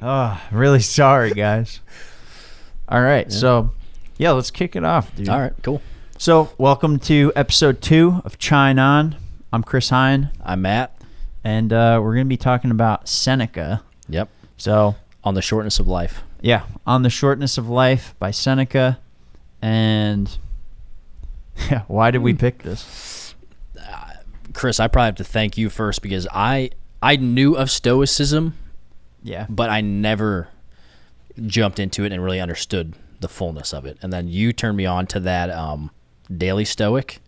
Oh, really sorry, guys. All right, so let's kick it off, dude. All right, cool. So, welcome to episode 2 of Cheine On. I'm Chris Hine, I'm Matt. and we're going to be talking about Seneca. Yep. So, On the Shortness of Life. yeah, On the Shortness of Life by Seneca. And why did we pick this? Chris, I probably have to thank you first because I knew of Stoicism, Yeah. but I never jumped into it and really understood the fullness of it. And then you turned me on to that Daily Stoic.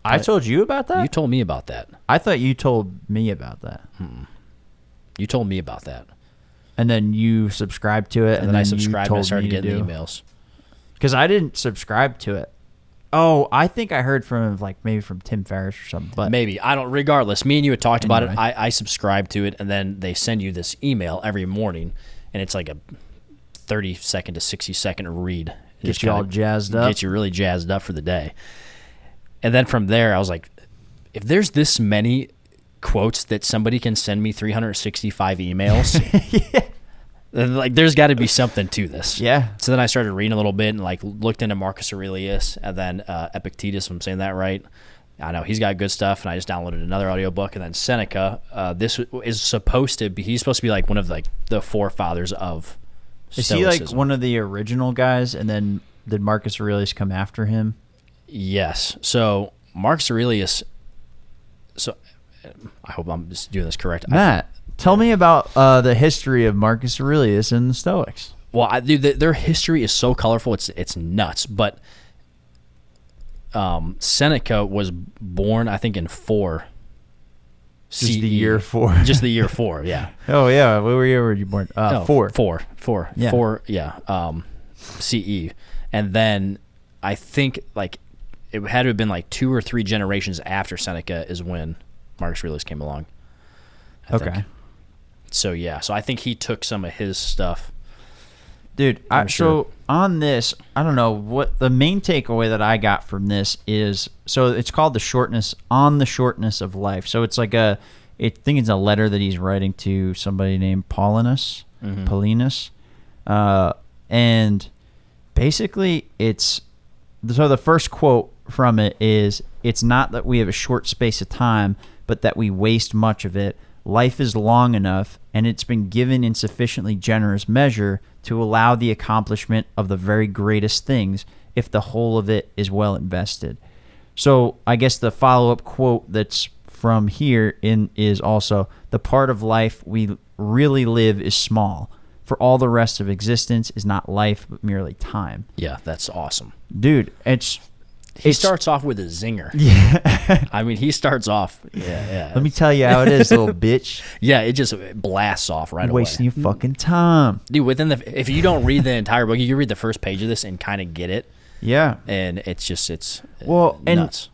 I told you about that? You told me about that. I thought you told me about that. You told me about that. And then you subscribed to it. And then I you subscribed and I told started me to getting the do. emails. Because I didn't subscribe to it. Oh, I think I heard from maybe from Tim Ferriss or something. But Maybe. I don't. Regardless, me and you had talked about it. Anyway. I subscribed to it, and then they send you this email every morning, and it's like a 30-second to 60-second read. It Get just you all kinda jazzed up. Get you really jazzed up for the day. And then from there, I was like, if there's this many quotes that somebody can send me 365 emails, then like there's got to be something to this. Yeah. So then I started reading a little bit and like looked into Marcus Aurelius and then Epictetus, if I'm saying that right. I know he's got good stuff, and I just downloaded another audiobook. And then Seneca, this is supposed to be, he's supposed to be like one of like the forefathers of Is Stoicism. he like one of the original guys, and then did Marcus Aurelius come after him? Yes. So Marcus Aurelius, so I hope I'm just doing this correct. Matt, tell me about the history of Marcus Aurelius and the Stoics. Well, dude, their history is so colorful, it's nuts. But Seneca was born, I think, in 4 Just CE. the year 4. Just the year 4, yeah. Oh, yeah. What year were you born? 4. 4. Yeah. 4, yeah. CE. And then I think, like, it had to have been like 2 or 3 generations after Seneca is when Marcus Aurelius came along. I Okay. think. So, yeah. So I think he took some of his stuff. Dude, I'm sure. so on this, I don't know what the main takeaway that I got from this is. So it's called On the Shortness of Life. So it's like I think it's a letter that he's writing to somebody named Paulinus, and basically so the first quote from it is, "It's not that we have a short space of time, but that we waste much of it. Life is long enough, and it's been given in sufficiently generous measure to allow the accomplishment of the very greatest things, if the whole of it is well invested." So I guess the follow-up quote that's from here is also, "The part of life we really live is small, for all the rest of existence is not life, but merely time." Yeah, that's awesome. Dude, He starts off with a zinger. Yeah. I mean, he starts off. Yeah. Let me tell you how it is, little bitch. Yeah, it just blasts off right away. Wasting your fucking time. Dude, if you don't read the entire book, you can read the first page of this and kind of get it. Yeah. And it's And nuts.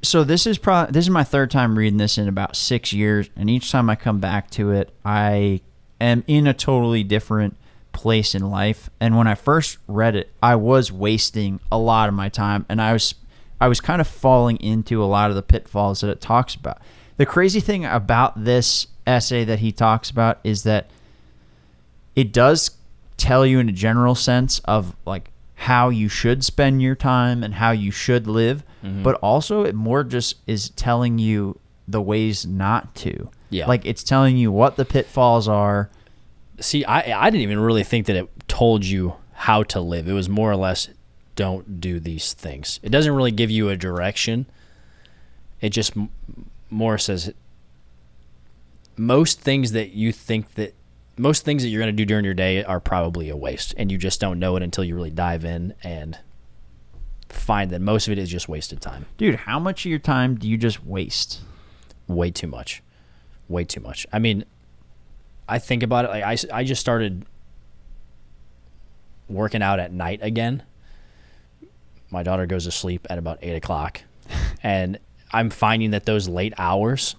so this is my third time reading this in about 6 years, and each time I come back to it, I am in a totally different place in life. And when I first read it, I was wasting a lot of my time, and I was kind of falling into a lot of the pitfalls that it talks about. The crazy thing about this essay that he talks about is that it does tell you in a general sense of like how you should spend your time and how you should live, but also it more just is telling you the ways not to. Yeah. Like it's telling you what the pitfalls are. See, I didn't even really think that it told you how to live. It was more or less, don't do these things. It doesn't really give you a direction. It just more says most things that you're going to do during your day are probably a waste, and you just don't know it until you really dive in and find that most of it is just wasted time. Dude, how much of your time do you just waste? Way too much. I mean, I think about it, like I just started working out at night again. My daughter goes to sleep at about 8 o'clock, and I'm finding that those late hours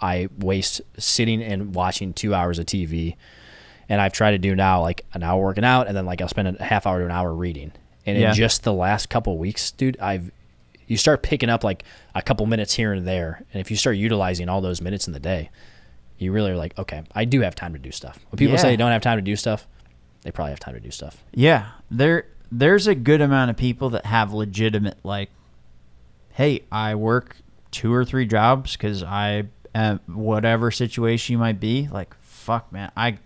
I waste sitting and watching 2 hours of TV, and I've tried to do now like an hour working out, and then like I'll spend a half hour to an hour reading. And in just the last couple of weeks, dude, you start picking up like a couple minutes here and there, and if you start utilizing all those minutes in the day, you really are like, okay, I do have time to do stuff. When people say they don't have time to do stuff, they probably have time to do stuff. Yeah. There's a good amount of people that have legitimate, like, hey, I work 2 or 3 jobs because I am whatever situation you might be. Like, fuck, man, I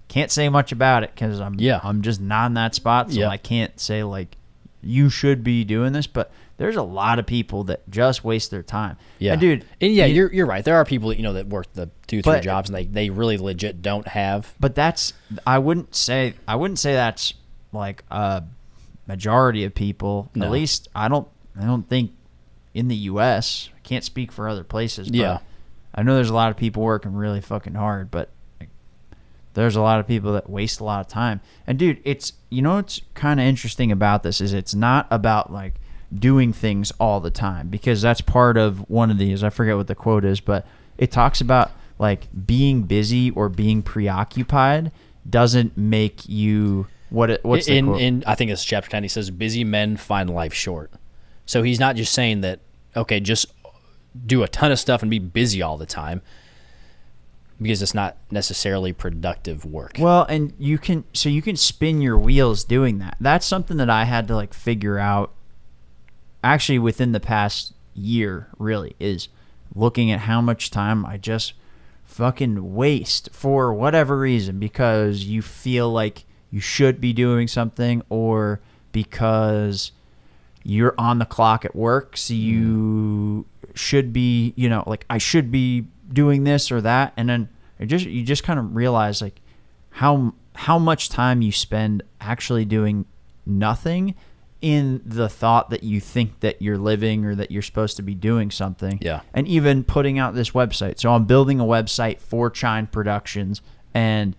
can't say much about it because I'm just not in that spot, so I can't say, like, you should be doing this. But there's a lot of people that just waste their time. Yeah, and dude. And you're right. There are people that, that work the 2-3 jobs and they really legit don't have. But I wouldn't say that's like a majority of people. No. At least I don't think in the U.S. I can't speak for other places. But I know there's a lot of people working really fucking hard, but there's a lot of people that waste a lot of time. And dude, it's what's kind of interesting about this is it's not about like doing things all the time, because that's part of one of these. I forget what the quote is, but it talks about like being busy or being preoccupied doesn't make you what's the quote? In I think it's chapter 10. He says busy men find life short. So he's not just saying that, okay, just do a ton of stuff and be busy all the time, because it's not necessarily productive work. Well, and you can spin your wheels doing that. That's something that I had to like figure out actually within the past year, really, is looking at how much time I just fucking waste for whatever reason, because you feel like you should be doing something, or because you're on the clock at work, so you should be, like, I should be doing this or that. And then you just kind of realize like how much time you spend actually doing nothing in the thought that you think that you're living or that you're supposed to be doing something. Yeah. And even putting out this website. So I'm building a website for Cheine Productions, and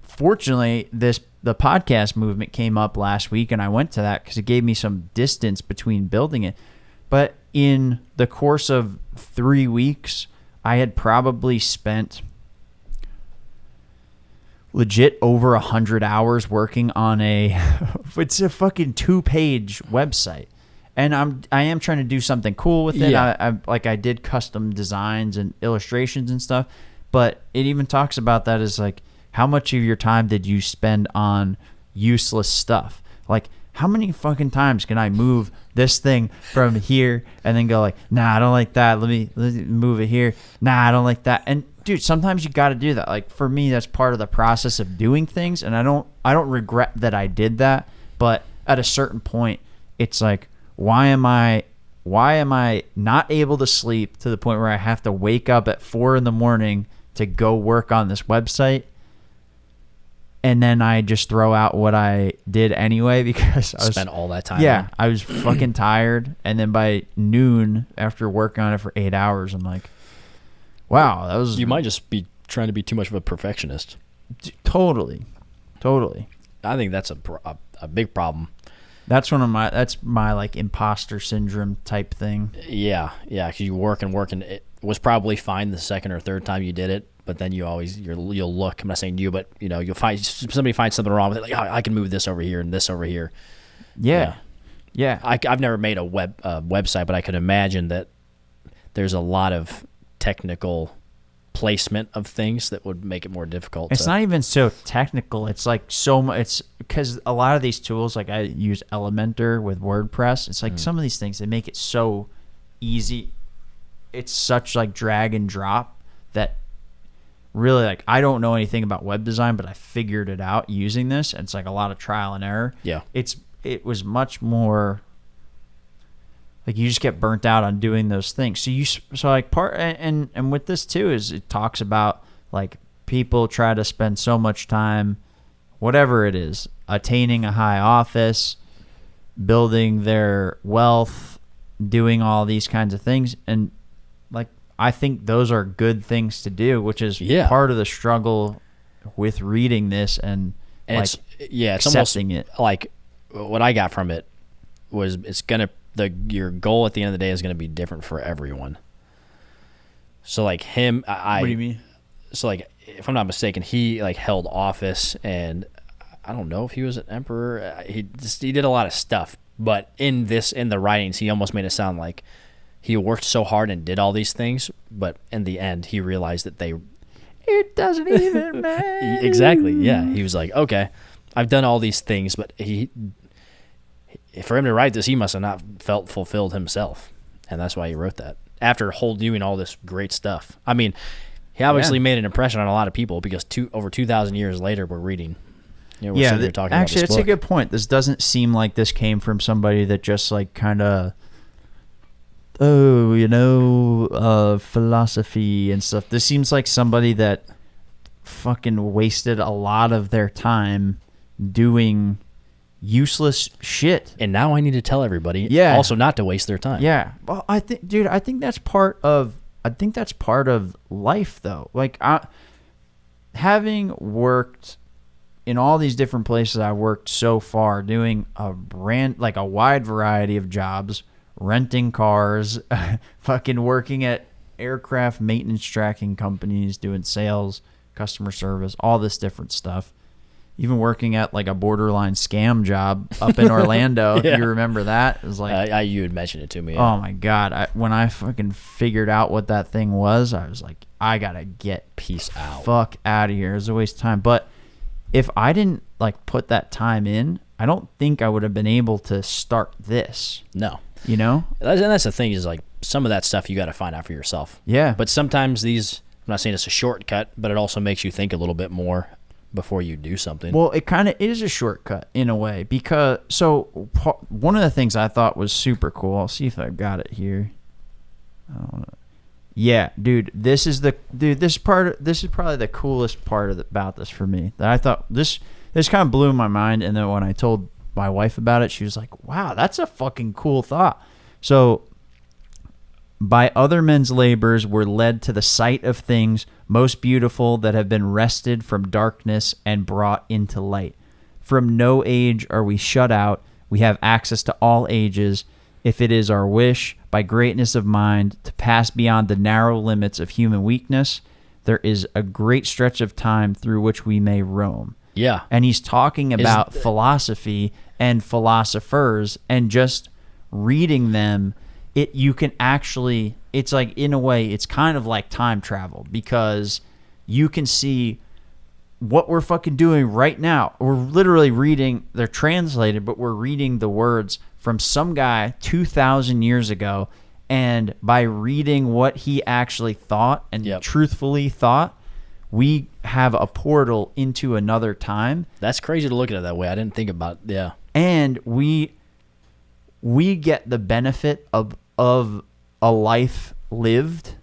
fortunately the podcast movement came up last week, and I went to that because it gave me some distance between building it. But in the course of 3 weeks, I had probably spent legit over 100 hours working on it's a fucking 2-page website. And I am trying to do something cool with it. Yeah. I did custom designs and illustrations and stuff, but it even talks about that as like, how much of your time did you spend on useless stuff? Like, how many fucking times can I move this thing from here and then go like, nah, I don't like that. Let me move it here. Nah, I don't like that. And dude, sometimes you got to do that. Like, for me, that's part of the process of doing things. And I don't regret that I did that. But at a certain point, it's like, why am I not able to sleep to the point where I have to wake up at 4 a.m. to go work on this website? And then I just throw out what I did anyway because I spent all that time. Yeah, I was fucking tired. And then by noon, after working on it for 8 hours, I'm like, wow, that was... You might just be trying to be too much of a perfectionist. Totally. I think that's a big problem. That's my like imposter syndrome type thing. Yeah, because you work and it was probably fine the second or third time you did it. But then you'll look. I'm not saying you, but you'll find somebody finds something wrong with it. Like, oh, I can move this over here and this over here. Yeah. I've never made a website, but I could imagine that there's a lot of technical placement of things that would make it more difficult. It's not even so technical. It's like so much. It's because a lot of these tools, like I use Elementor with WordPress. It's like some of these things, they make it so easy. It's such like drag and drop that. Really, like, I don't know anything about web design, but I figured it out using this. And it's like a lot of trial and error. Yeah. It was much more like you just get burnt out on doing those things. So like part and with this too is it talks about like people try to spend so much time, whatever it is, attaining a high office, building their wealth, doing all these kinds of things, and like I think those are good things to do, which is part of the struggle with reading this and like it's accepting almost it. Like what I got from it was your goal at the end of the day is gonna be different for everyone. So like him, what do you mean? So like if I'm not mistaken, he like held office, and I don't know if he was an emperor. He did a lot of stuff, but in the writings, he almost made it sound like he worked so hard and did all these things, but in the end, he realized that it doesn't even matter. Exactly, yeah. He was like, okay, I've done all these things, but for him to write this, he must have not felt fulfilled himself, and that's why he wrote that. After doing all this great stuff. I mean, he obviously made an impression on a lot of people because over 2,000 years later, we're reading. We're sitting here talking about this it's book. a good point. This doesn't seem like this came from somebody that just like kind of, philosophy and stuff. This seems like somebody that fucking wasted a lot of their time doing useless shit. And now I need to tell everybody also not to waste their time. Yeah. Well, I think that's part of life though. Like having worked in all these different places I worked so far, doing a wide variety of jobs, renting cars, fucking working at aircraft maintenance tracking companies, doing sales, customer service, all this different stuff. Even working at like a borderline scam job up in Orlando. You remember that? It was like you had mentioned it to me. Yeah. Oh my God. When I fucking figured out what that thing was, I was like, I gotta get fuck out of here. It was a waste of time. But if I didn't like put that time in, I don't think I would have been able to start this. No. You know? And that's the thing is like some of that stuff you got to find out for yourself. Yeah. But sometimes I'm not saying it's a shortcut, but it also makes you think a little bit more before you do something. Well, it kind of is a shortcut in a way because one of the things I thought was super cool. I'll see if I got it here. I don't know. Yeah, dude, this is probably the coolest part about this for me. That I thought this kind of blew my mind, and then when I told my wife about it, she was like, "Wow, that's a fucking cool thought." So, by other men's labors we're led to the sight of things most beautiful that have been wrested from darkness and brought into light. From no age are we shut out. We have access to all ages, if it is our wish, by greatness of mind, to pass beyond the narrow limits of human weakness. There is a great stretch of time through which we may roam. Yeah. And he's talking about philosophy and philosophers, and just reading them, you can actually, it's like, in a way, it's kind of like time travel, because you can see what we're fucking doing right now. We're literally reading, they're translated, but we're reading the words from some guy 2,000 years ago, and by reading what he actually thought and truthfully thought, we have a portal into another time. That's crazy to look at it that way. I didn't think about it. Yeah. And we get the benefit of a life lived,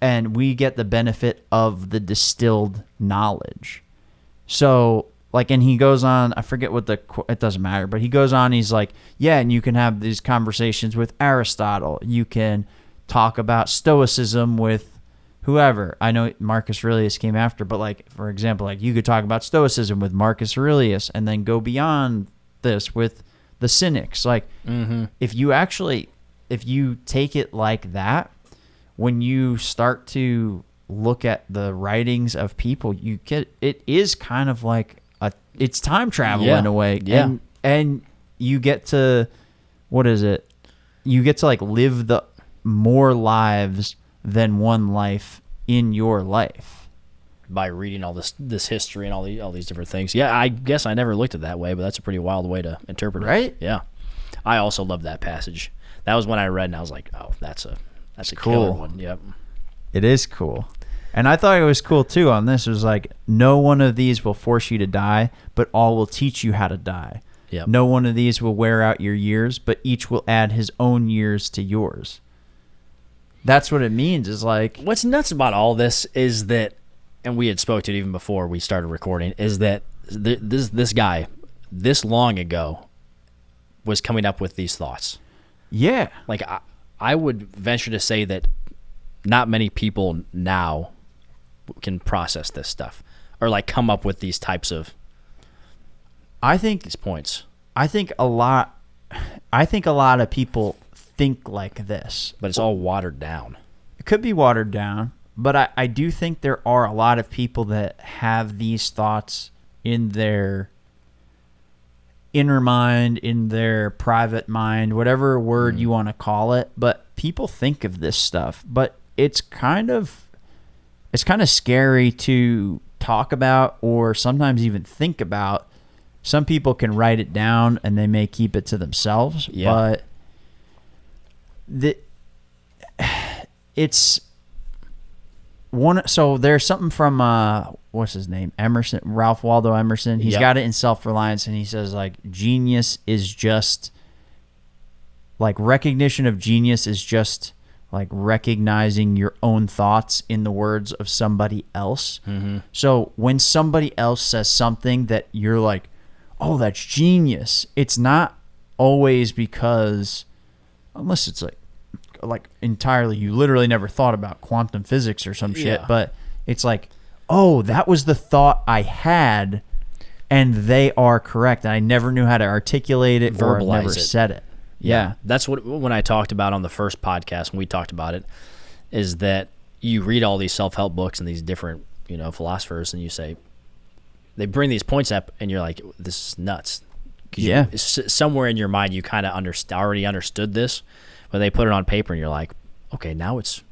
and we get the benefit of the distilled knowledge. So, like, and he goes on, I forget what it doesn't matter, but he goes on, he's like, yeah, and you can have these conversations with Aristotle. You can talk about Stoicism with whoever. I know Marcus Aurelius came after, but like, for example, like you could talk about Stoicism with Marcus Aurelius and then go beyond this with the Cynics. Like, if you take it like that, when you start to look at the writings of people, it is kind of like it's time travel in a way. Yeah. And you get to, what is it? You get to like live the more lives than one life in your life by reading all this history and all these different things. Yeah, I guess I never looked at it that way, but that's a pretty wild way to interpret it. Right? Yeah. I also love that passage. That was when I read and I was like, oh, that's a cool killer one. Yep. It is cool. And I thought it was cool too on this. It was like, no one of these will force you to die, but all will teach you how to die. Yep. No one of these will wear out your years, but each will add his own years to yours. That's what it means, is like... What's nuts about all this is that, and we had spoke to it even before we started recording, is that this guy, this long ago, was coming up with these thoughts. Yeah. Like, I would venture to say that not many people now can process this stuff or like come up with these types of these points. I think a lot of people think like this, but it's all watered down. It could be watered down, but I do think there are a lot of people that have these thoughts in their inner mind, in their private mind, whatever word you want to call it. But people think of this stuff, but it's kind of scary to talk about or sometimes even think about. Some people can write it down and they may keep it to themselves, but it's one. So there's something from what's his name, Emerson, Ralph Waldo Emerson. He's got it in SelfReliance, and he says like genius is just like recognition of genius is just like recognizing your own thoughts in the words of somebody else. Mm-hmm. So when somebody else says something that you're like, oh, that's genius, it's not always because, unless it's like entirely, you literally never thought about quantum physics or some shit, but it's like, oh, that was the thought I had and they are correct. And I never knew how to articulate it or never said it. Yeah. That's when I talked about on the first podcast, when we talked about it, is that you read all these self-help books and these different, philosophers, and you say, they bring these points up and you're like, this is nuts. Somewhere in your mind, you kind of already understood this, but they put it on paper and you're like, okay, now it's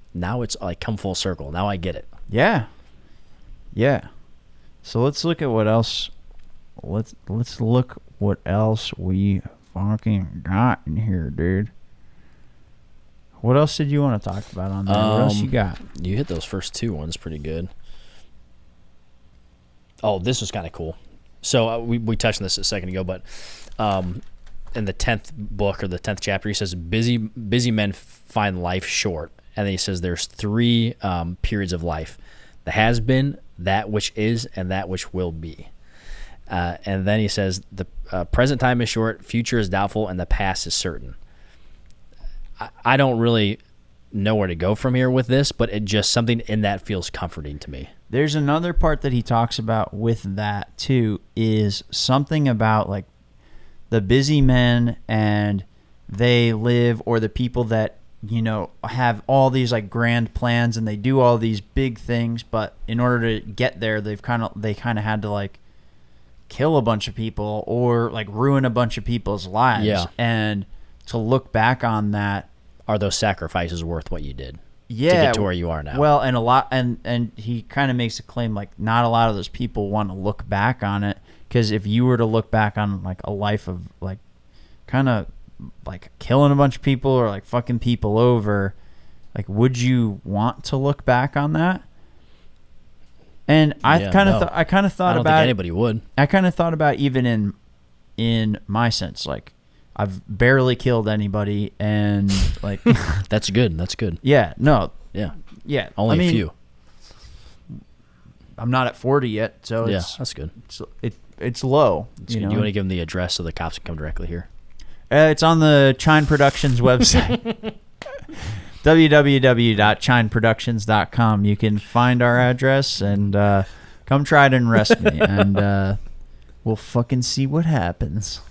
like come full circle. Now I get it. Yeah. Yeah. So let's look at what else. Let's look what else we fucking got in here, dude. What else did you want to talk about on that? What else you got? You hit those first two ones pretty good. Oh, this was kind of cool. So we touched on this a second ago, but in the 10th book or the 10th chapter, he says busy men find life short, and then he says there's 3 periods of life: the has been, that which is, and that which will be. And then he says the present time is short, future is doubtful, and the past is certain. I don't really know where to go from here with this, but it just something in that feels comforting to me. There's another part that he talks about with that too, is something about like the busy men, and they live, or the people that have all these like grand plans and they do all these big things, but in order to get there, they kind of had to like kill a bunch of people or like ruin a bunch of people's lives. Yeah. And to look back on that, are those sacrifices worth what you did? Yeah, to get to where you are now. Well, and a lot, and he kind of makes a claim like not a lot of those people want to look back on it, because if you were to look back on like a life of like kind of like killing a bunch of people or like fucking people over, like would you want to look back on that? And I kind of thought I don't about think anybody would. I kind of thought about even in my sense, like I've barely killed anybody, and like That's good. That's good. Yeah, no. Yeah. Yeah. Only a few. I'm not at 40 yet, so that's good. It's low. Do you want to give them the address so the cops can come directly here? It's on the Cheine Productions website. www.chineproductions.com. You can find our address and come try to arrest me, and we'll fucking see what happens.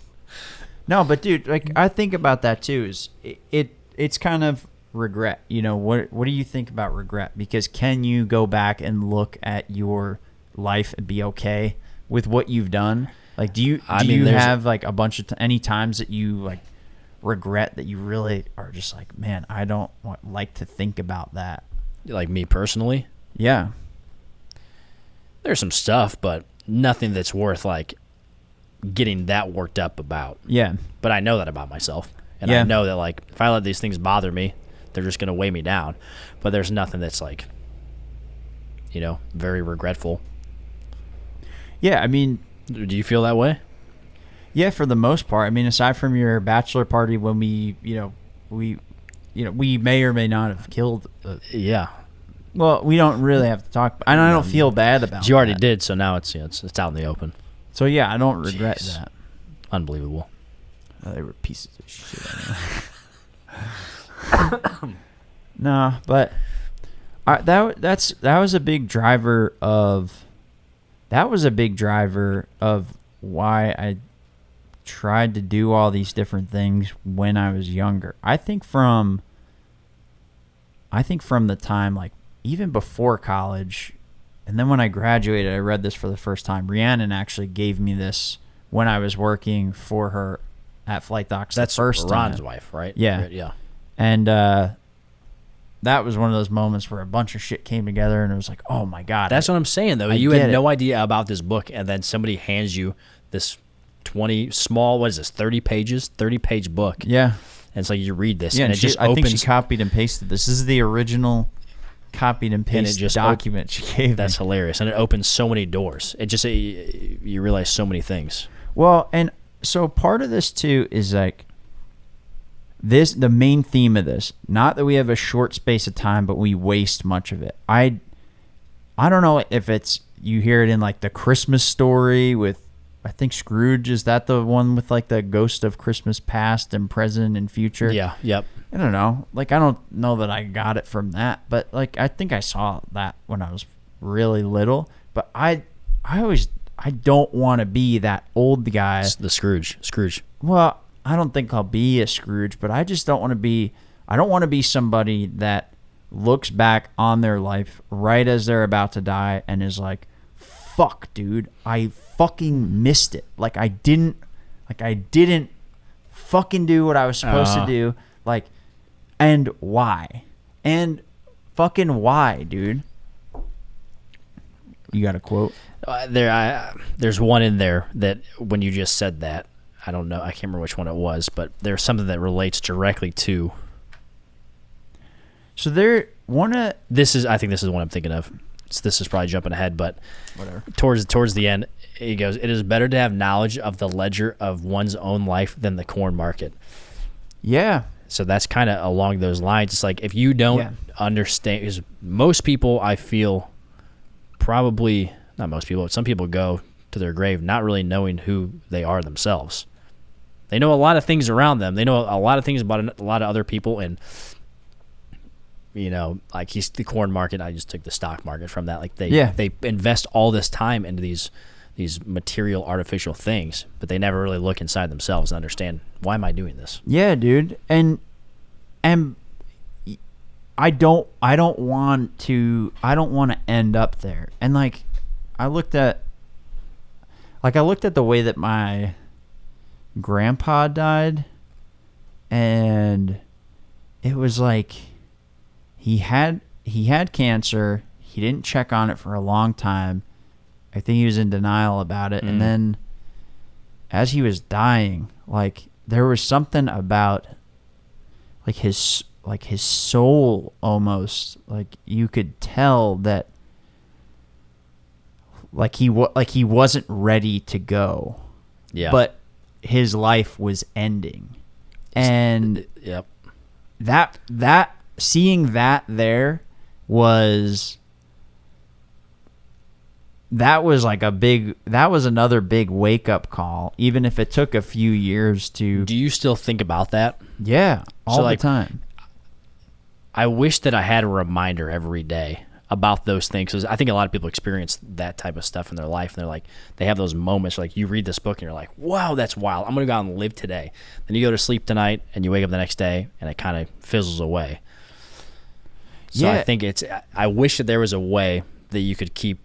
No, but dude, like I think about that too. Is it's kind of regret. What do you think about regret? Because can you go back and look at your life and be okay with what you've done? Like, do you have like a bunch of any times that you like regret that you really are just like, man, I don't like to think about that? Like me personally? Yeah. There's some stuff, but nothing that's worth like getting that worked up about. Yeah. But I know that about myself. And I know that like if I let these things bother me, they're just going to weigh me down. But there's nothing that's like, very regretful. Yeah, I mean, do you feel that way? Yeah, for the most part. I mean, aside from your bachelor party when we may or may not have killed. Yeah. Well, we don't really have to talk. I don't feel bad about it. You already did, so now it's out in the open. So yeah, I don't regret that. Unbelievable. They were pieces of shit. No, but that was a big driver of. That was a big driver of why I tried to do all these different things when I was younger. I think from the time, like even before college, and then when I graduated, I read this for the first time. Rhiannon actually gave me this when I was working for her at Flight Docs. That's the first Ron's time. wife, right? Yeah. Yeah. And that was one of those moments where a bunch of shit came together, and it was like, oh my God. That's what I'm saying, though. You had no idea about this book, and then somebody hands you this 30-page book. Yeah. And it's like you read this, Yeah, and it just I opens. think she copied and pasted this. This is the original copied and pasted document she gave me. That's hilarious, and it opens so many doors. It just you realize so many things. Well, and so part of this too is like the main theme of this. Not that we have a short space of time, but we waste much of it. I don't know if it's you hear it in like the Christmas Story with. I think Scrooge, is that the one with like the ghost of Christmas past and present and future? Yeah, yep. I don't know. Like, I don't know that I got it from that, but like, I think I saw that when I was really little, but I don't want to be that old guy. It's the Scrooge. Well, I don't think I'll be a Scrooge, but I just don't want to be somebody that looks back on their life right as they're about to die and is like, fuck, dude, I fucking missed it. Like I didn't fucking do what I was supposed to do. Like, and why? And fucking why, dude? You got a quote? There's one in there that when you just said that, I don't know, I can't remember which one it was, but there's something that relates directly to. So I think this is the one I'm thinking of. This is probably jumping ahead, but whatever. Towards the end, he goes, "It is better to have knowledge of the ledger of one's own life than the corn market." Yeah. So that's kind of along those lines. It's like if you don't understand, because most people, I feel, probably not most people, but some people go to their grave not really knowing who they are themselves. They know a lot of things around them. They know a lot of things about a lot of other people, and like he's the corn market. I just took the stock market from that. Like they invest all this time into these material, artificial things, but they never really look inside themselves and understand, why am I doing this? Yeah, dude. And I don't want to end up there. And like I looked at the way that my grandpa died, and it was like he had cancer. He didn't check on it for a long time. I think he was in denial about it. And then as he was dying, like there was something about like his soul almost, like you could tell that like he wasn't ready to go. Yeah. But his life was ending. And yep. That seeing that there was another big wake up call, even if it took a few years to. Do you still think about that? Yeah, all the time. I wish that I had a reminder every day about those things, because I think a lot of people experience that type of stuff in their life, and they're like, they have those moments like you read this book and you're like, wow, that's wild, I'm gonna go out and live today. Then you go to sleep tonight and you wake up the next day and it kind of fizzles away. So I think I wish that there was a way that you could keep,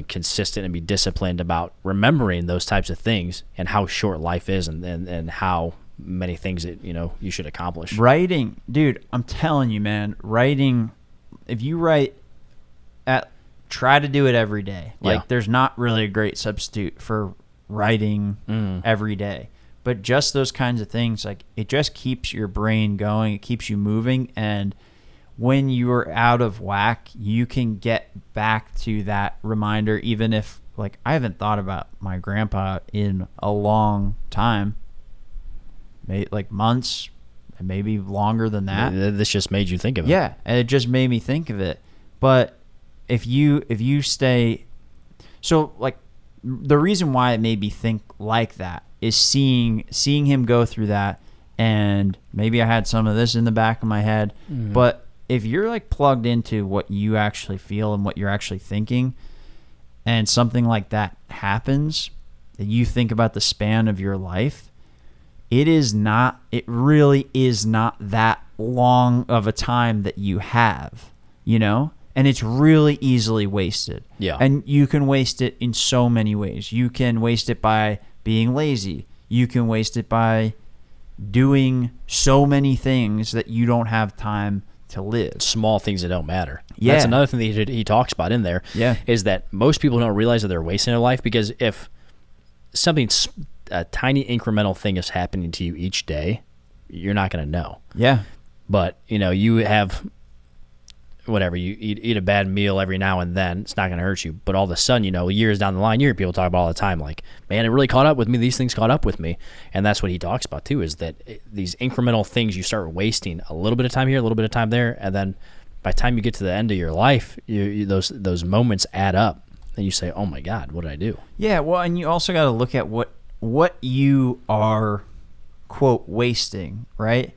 consistent and be disciplined about remembering those types of things and how short life is, and how many things that you should accomplish. Writing, dude, I'm telling you, man, writing, if you write try to do it every day. Like there's not really a great substitute for writing every day. But just those kinds of things, like it just keeps your brain going, it keeps you moving, and when you're out of whack, you can get back to that reminder, even if, like, I haven't thought about my grandpa in a long time, maybe like months, and maybe longer than that. This just made you think of it. Yeah, and it just made me think of it. But if you stay, so like the reason why it made me think like that is seeing him go through that, and maybe I had some of this in the back of my head, but if you're like plugged into what you actually feel and what you're actually thinking, and something like that happens, and you think about the span of your life, it really is not that long of a time that you have, and it's really easily wasted. Yeah. And you can waste it in so many ways. You can waste it by being lazy. You can waste it by doing so many things that you don't have time to live. Small things that don't matter. Yeah. That's another thing that he talks about in there. Yeah. Is that most people don't realize that they're wasting their life, because if a tiny incremental thing is happening to you each day, you're not going to know. Yeah. But, you have whatever, you eat a bad meal every now and then, it's not going to hurt you. But all of a sudden, years down the line, you hear people talk about all the time, like, man, it really caught up with me. These things caught up with me. And that's what he talks about too, is that these incremental things, you start wasting a little bit of time here, a little bit of time there. And then by the time you get to the end of your life, those moments add up and you say, oh my God, what did I do? Yeah. Well, and you also got to look at what you are, quote, wasting, right?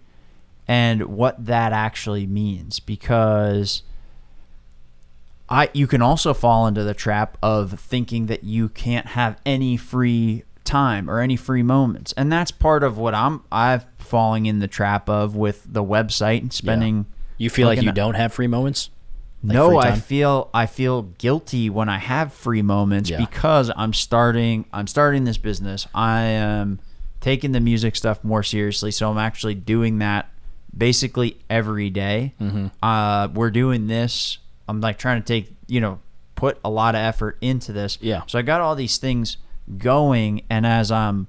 And what that actually means, because you can also fall into the trap of thinking that you can't have any free time or any free moments, and that's part of what I've falling in the trap of with the website and spending. Yeah. You feel like you don't have free moments? No, I feel guilty when I have free moments because I'm starting this business. I am taking the music stuff more seriously, so I'm actually doing that basically every day. We're doing this. I'm like trying to put a lot of effort into this. Yeah. So I got all these things going, and as I'm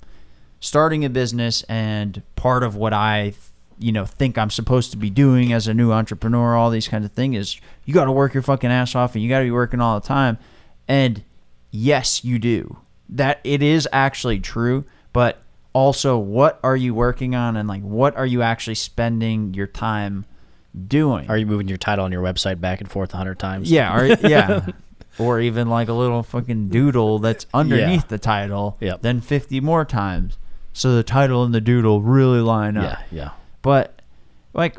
starting a business, and part of what I think I'm supposed to be doing as a new entrepreneur, all these kinds of things, is you got to work your fucking ass off and you got to be working all the time. And yes, you do. That it is actually true, but also, what are you working on, and like what are you actually spending your time doing? Are you moving your title on your website back and forth 100 times? Yeah, yeah. Or even like a little fucking doodle that's underneath the title, then 50 more times, so the title and the doodle really line up. Yeah. But like,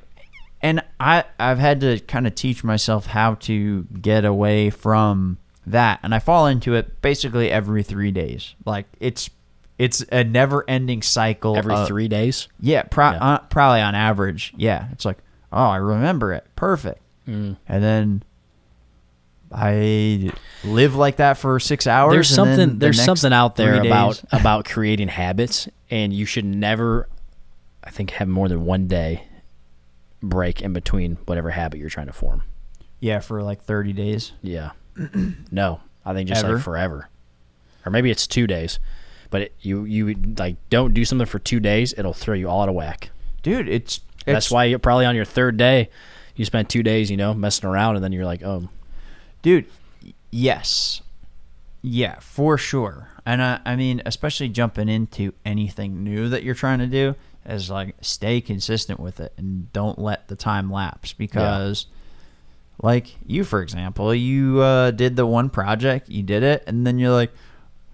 and I've had to kind of teach myself how to get away from that, and I fall into it basically every 3 days. Like it's a never-ending cycle. Every 3 days? Yeah, probably on average. Yeah, it's like, oh, I remember it. Perfect. And then I live like that for 6 hours. There's something out there about creating habits, and you should never, I think, have more than 1 day break in between whatever habit you're trying to form. Yeah, for like 30 days. Yeah. No, I think just like forever. Or maybe it's 2 days. But you like don't do something for 2 days, it'll throw you all out of whack. Dude, that's why you're probably on your third day, you spend 2 days, messing around, and then you're like, oh. Dude, yes. Yeah, for sure. And I mean, especially jumping into anything new that you're trying to do, is like stay consistent with it and don't let the time lapse, because like you, for example, you did the one project, you did it, and then you're like,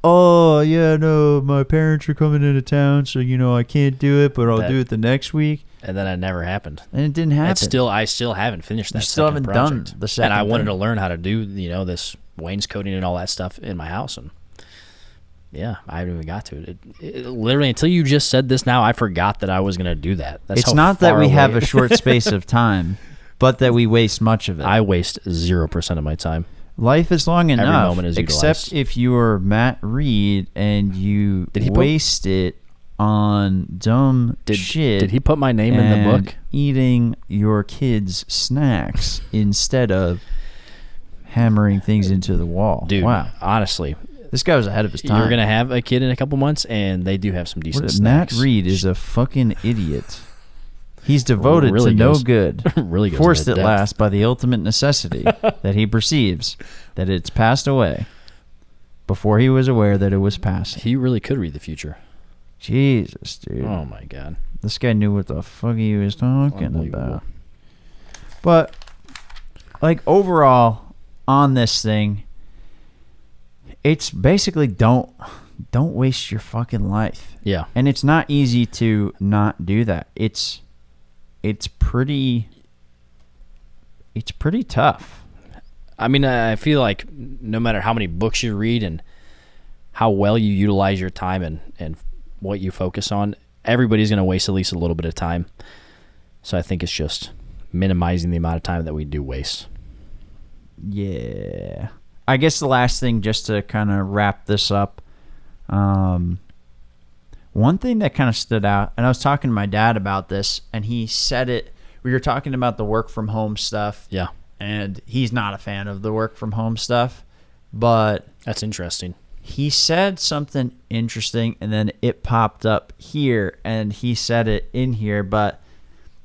oh, yeah, no, my parents are coming into town, so, I can't do it, but I'll do it the next week. And then it never happened. And it didn't happen. I still haven't finished that. You still haven't project. done the second And I wanted thing. to learn how to do, this wainscoting and all that stuff in my house. And yeah, I haven't even got to it. It literally, until you just said this now, I forgot that I was going to do that. It's not that we have a short space of time, but that we waste much of it. I waste 0% of my time. Life is long enough, every moment is except utilized. if you are Matt Reed and you waste it on dumb shit. Did he put my name in the book? Eating your kids' snacks instead of hammering things into the wall. Dude, wow. Honestly. This guy was ahead of his time. You're going to have a kid in a couple months, and they do have some decent snacks. Matt Reed is a fucking idiot. He's devoted to no good, really forced at last by the ultimate necessity that he perceives that it's passed away before he was aware that it was passing. He really could read the future. Jesus, dude. Oh, my God. This guy knew what the fuck he was talking about. But, like, overall, on this thing, it's basically don't waste your fucking life. Yeah. And it's not easy to not do that. It's pretty tough. I mean, I feel like no matter how many books you read and how well you utilize your time and what you focus on, everybody's going to waste at least a little bit of time. So I think it's just minimizing the amount of time that we do waste. Yeah. I guess the last thing, just to kind of wrap this up, one thing that kind of stood out, and I was talking to my dad about this, and he said it we were talking about the work from home stuff. Yeah. And he's not a fan of the work from home stuff, but That's interesting. he said something interesting, and then it popped up here, and he said it in here, but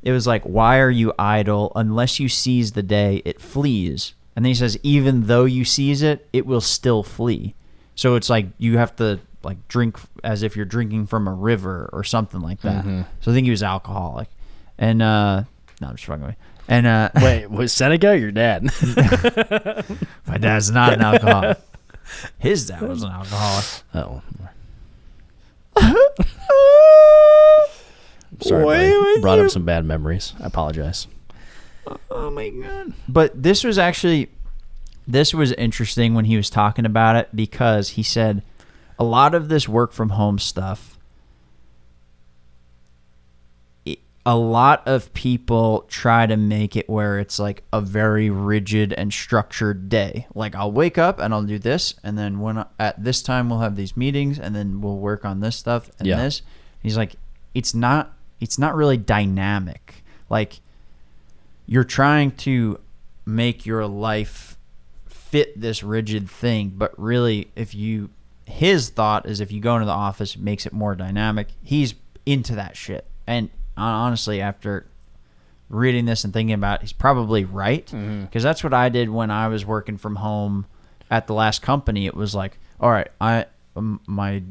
it was like, why are you idle? Unless you seize the day, it flees. And then he says, even though you seize it, it will still flee. So it's like you have to like drink as if you're drinking from a river or something like that. Mm-hmm. So I think he was alcoholic. And no, I'm just fucking with you. And Wait, was Seneca your dad? my dad's not an alcoholic. His dad was an alcoholic. Oh. Sorry, buddy. Brought up some bad memories. I apologize. Oh my god. But this was interesting when he was talking about it, because he said a lot of this work from home stuff, a lot of people try to make it where it's like a very rigid and structured day. Like, I'll wake up and I'll do this, and then at this time we'll have these meetings, and then we'll work on this stuff and this. He's like, it's not really dynamic. Like, you're trying to make your life fit this rigid thing, but really his thought is if you go into the office, it makes it more dynamic. He's into that shit. And honestly, after reading this and thinking about it, he's probably right, because that's what I did when I was working from home at the last company. It was like, all right, my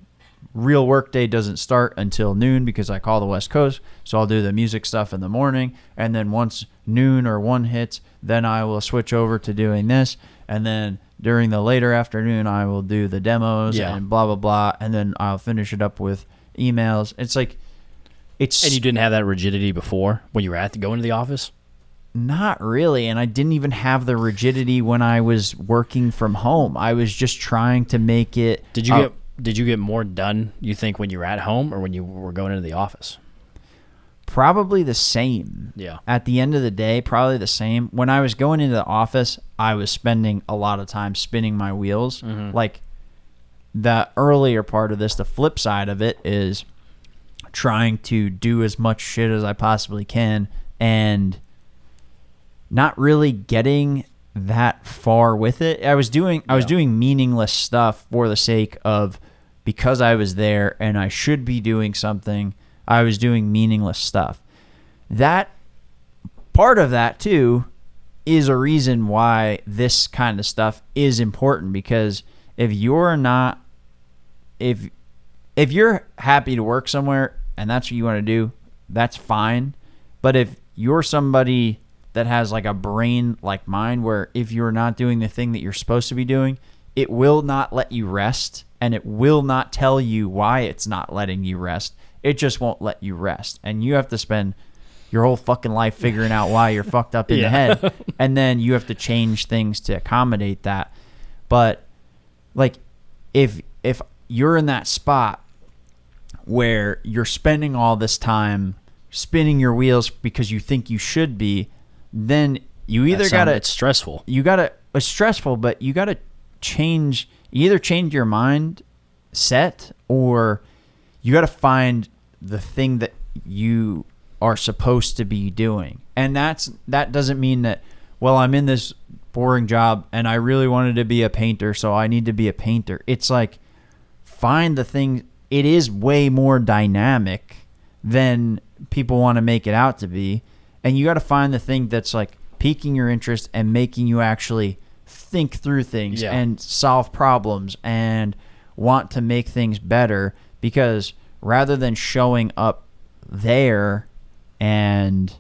real work day doesn't start until noon because I call the West Coast, so I'll do the music stuff in the morning, and then once noon or 1 hits, then I will switch over to doing this, and then during the later afternoon I will do the demos and blah blah blah, and then I'll finish it up with emails. It's like, and you didn't have that rigidity before when you were going to the office? Not really, and I didn't even have the rigidity when I was working from home. I was just trying to make it. Did you get more done, you think, when you were at home or when you were going into the office? Probably the same. Yeah. At the end of the day, probably the same. When I was going into the office, I was spending a lot of time spinning my wheels. Mm-hmm. Like, the earlier part of this, the flip side of it is trying to do as much shit as I possibly can and not really getting that far with it. I was doing meaningless stuff for the sake of, because I was there and I should be doing something, I was doing meaningless stuff. That part of that too is a reason why this kind of stuff is important, because if you're happy to work somewhere and that's what you want to do, that's fine. But if you're somebody that has like a brain like mine, where if you're not doing the thing that you're supposed to be doing, it will not let you rest, and it will not tell you why it's not letting you rest. It just won't let you rest. And you have to spend your whole fucking life figuring out why you're fucked up in the head. And then you have to change things to accommodate that. But like, if you're in that spot where you're spending all this time spinning your wheels because you think you should be, then you either it's stressful. It's stressful, but you gotta change your mind set, or you gotta find the thing that you are supposed to be doing. And that doesn't mean that, well, I'm in this boring job and I really wanted to be a painter, so I need to be a painter. It's like, find the thing. It is way more dynamic than people want to make it out to be. And you got to find the thing that's like piquing your interest and making you actually think through things and solve problems and want to make things better. Because rather than showing up there and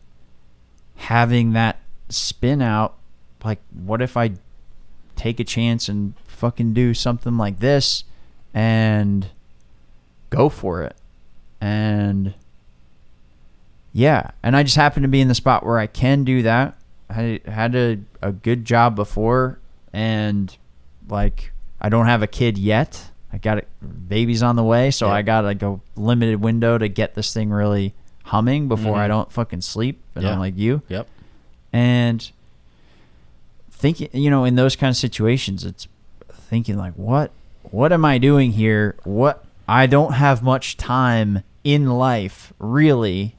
having that spin out, like, what if I take a chance and fucking do something like this and go for it? And and I just happen to be in the spot where I can do that. I had a good job before, and like, I don't have a kid yet. I got baby's on the way, so I got like a limited window to get this thing really humming before I don't fucking sleep, and I'm like you. Yep. And thinking, in those kind of situations, it's thinking like, what am I doing here? I don't have much time in life, really,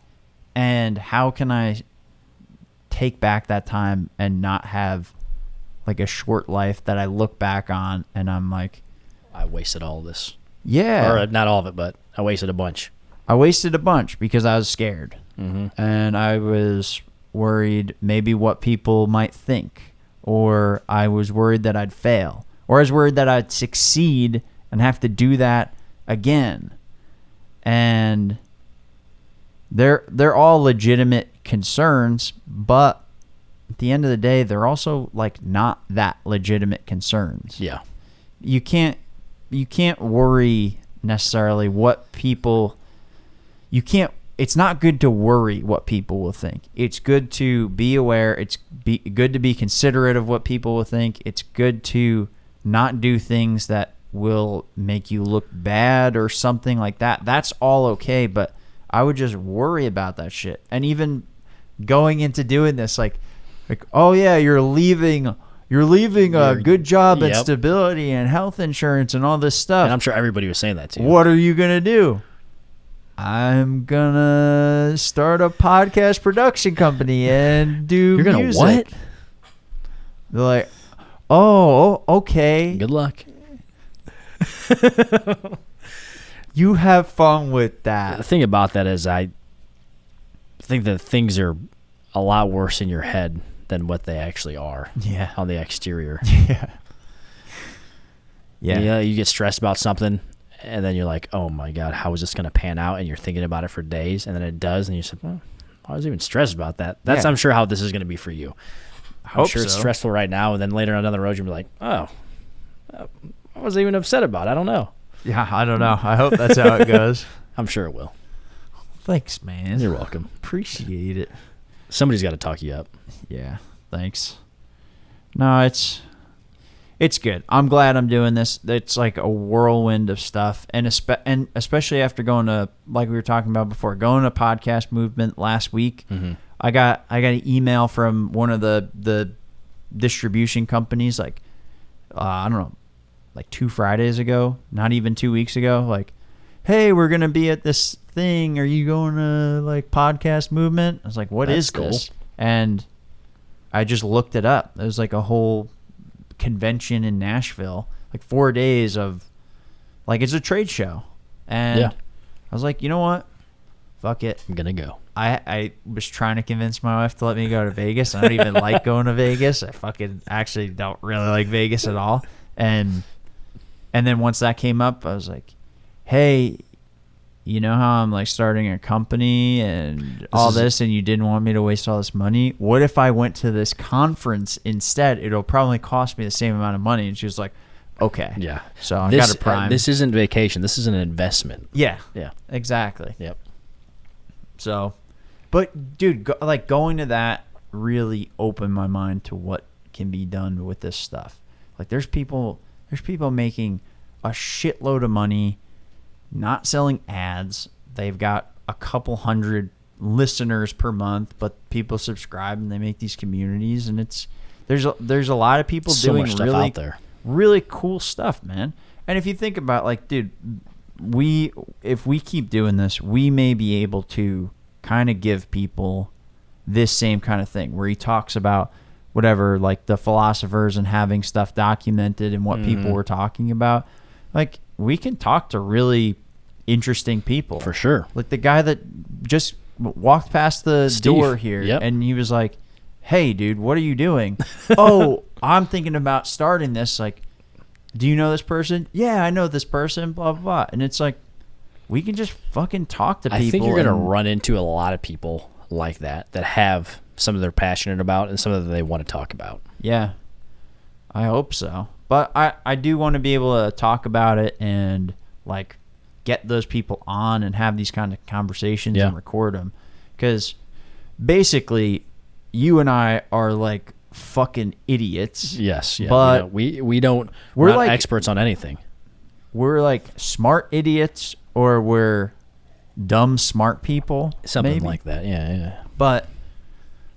and how can I take back that time and not have like a short life that I look back on and I'm like, I wasted all this. Yeah. Or not all of it, but I wasted a bunch. I wasted a bunch because I was scared. Mm-hmm. And I was worried maybe what people might think, or I was worried that I'd fail, or I was worried that I'd succeed and have to do that again. And they're all legitimate concerns, but at the end of the day, they're also like not that legitimate concerns. Yeah. You can't worry necessarily what people, it's not good to worry what people will think. It's good to be aware. It's good to be considerate of what people will think. It's good to not do things that will make you look bad or something like that. That's all okay, but I would just worry about that shit. And even going into doing this, like, oh yeah, you're leaving a good job and stability and health insurance and all this stuff. And I'm sure everybody was saying that too. What are you going to do? I'm going to start a podcast production company and do You're gonna music. what? They're like, oh, okay. Good luck. You have fun with that. The thing about that is I think that things are a lot worse in your head than what they actually are. Yeah. On the exterior. Yeah. Yeah. Yeah. You get stressed about something, and then you're like, "Oh my God, how is this going to pan out?" And you're thinking about it for days, and then it does, and you say, "Well, I was even stressed about that." That's I'm sure how this is going to be for you. I'm sure it's stressful right now, and then later on down the road, you'll be like, "Oh, I wasn't even upset about it. I don't know." Yeah, I don't know. I hope that's how it goes. I'm sure it will. Thanks, man. You're welcome. Appreciate it. Somebody's got to talk you up. Yeah, thanks. No, it's good. I'm glad I'm doing this. It's like a whirlwind of stuff, and especially after going to, like we were talking about before, going to podcast movement last week. Mm-hmm. I got an email from one of the distribution companies, like I don't know, like 2 Fridays ago, not even 2 weeks ago, like, hey, we're gonna be at this thing. Are you going to like podcast movement? I was like, what is this? And I just looked it up. It was like a whole convention in Nashville, like 4 days of, like, it's a trade show. And I was like, you know what? Fuck it. I'm gonna go. I was trying to convince my wife to let me go to Vegas. I don't even like going to Vegas. I fucking actually don't really like Vegas at all. And then once that came up, I was like, hey, you know how I'm like starting a company and all this, and you didn't want me to waste all this money? What if I went to this conference instead? It'll probably cost me the same amount of money. And she was like, okay. Yeah. So I got a prime. This isn't vacation. This is an investment. Yeah. Yeah. Exactly. Yep. So, but dude, going to that really opened my mind to what can be done with this stuff. Like there's people making a shitload of money, not selling ads. They've got a couple hundred listeners per month, but people subscribe and they make these communities, and there's a lot of people so doing much stuff really out there. Really cool stuff, man. And if you think about, like, dude, if we keep doing this, we may be able to kind of give people this same kind of thing where he talks about whatever, like the philosophers and having stuff documented and what people were talking about. Like, we can talk to really interesting people. For sure. Like the guy that just walked past the door here and he was like, hey, dude, what are you doing? Oh, I'm thinking about starting this. Like, do you know this person? Yeah, I know this person, blah, blah, blah. And it's like, we can just fucking talk to people. I think you're going to run into a lot of people like that have something they're passionate about and something that they want to talk about. Yeah, I hope so. But I do want to be able to talk about it and, like, get those people on and have these kind of conversations and record them. Because basically, you and I are, like, fucking idiots. Yes, yeah. But we're not like experts on anything. We're like smart idiots, or we're dumb smart people. Something maybe. like that. Yeah. But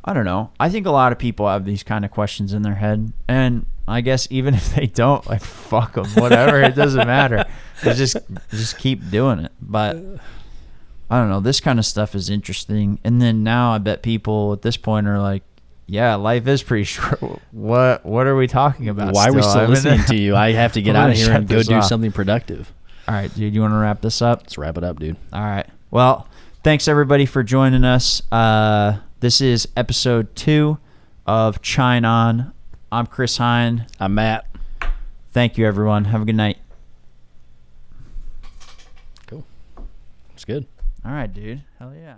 I don't know. I think a lot of people have these kind of questions in their head, and I guess even if they don't, like, fuck them, whatever. It doesn't matter. Just keep doing it. But I don't know. This kind of stuff is interesting. And then now I bet people at this point are like, Yeah, life is pretty short. What are we talking about? Why are we still? still I mean, listening to you? I have to get I'm out gonna of here shut and go this do off. something productive. All right, dude, you want to wrap this up? Let's wrap it up, dude. All right. Well, thanks everybody for joining us. This is episode 2 of Cheine On. I'm Chris Hine. I'm Matt. Thank you, everyone. Have a good night. Cool. It's good. All right, dude. Hell yeah.